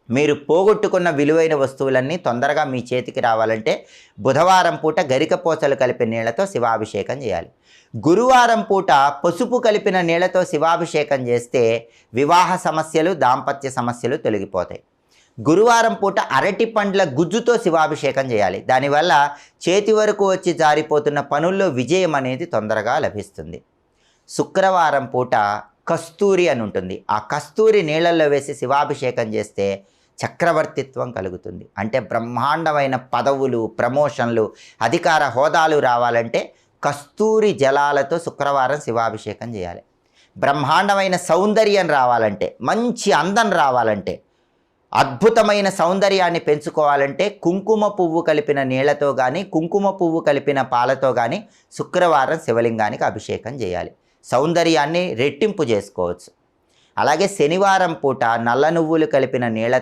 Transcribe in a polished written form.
మీరు పోగొట్టుకున్న విలువైన వస్తువులన్నీ తొందరగా మీ చేతికి రావాలంటే బుధవారం పూట గరికపోచలు కలిపిన నీళ్లతో శివాభిషేకం చేయాలి. గురువారం పూట పసుపు కలిపిన నీళ్లతో శివాభిషేకం చేస్తే వివాహ సమస్యలు, దాంపత్య సమస్యలు తొలగిపోతాయి. గురువారం పూట అరటి పండ్ల గుజ్జుతో శివాభిషేకం చేయాలి. దానివల్ల చేతి వరకు వచ్చి జారిపోతున్న పనుల్లో విజయం అనేది తొందరగా లభిస్తుంది. శుక్రవారం పూట కస్తూరి అని ఉంటుంది. ఆ కస్తూరి నీళ్ళల్లో వేసి శివాభిషేకం చేస్తే చక్రవర్తిత్వం కలుగుతుంది. అంటే బ్రహ్మాండమైన పదవులు, ప్రమోషన్లు, అధికార హోదాలు రావాలంటే కస్తూరి జలాలతో శుక్రవారం శివాభిషేకం చేయాలి. బ్రహ్మాండమైన సౌందర్యం రావాలంటే, మంచి అందం రావాలంటే, అద్భుతమైన సౌందర్యాన్ని పెంచుకోవాలంటే కుంకుమ పువ్వు కలిపిన నీళ్లతో కానీ, కుంకుమ పువ్వు కలిపిన పాలతో కానీ శుక్రవారం శివలింగానికి అభిషేకం చేయాలి. సౌందర్యాన్ని రెట్టింపు చేసుకోవచ్చు. అలాగే శనివారం పూట నల్ల నువ్వులు కలిపిన నీళ్లతో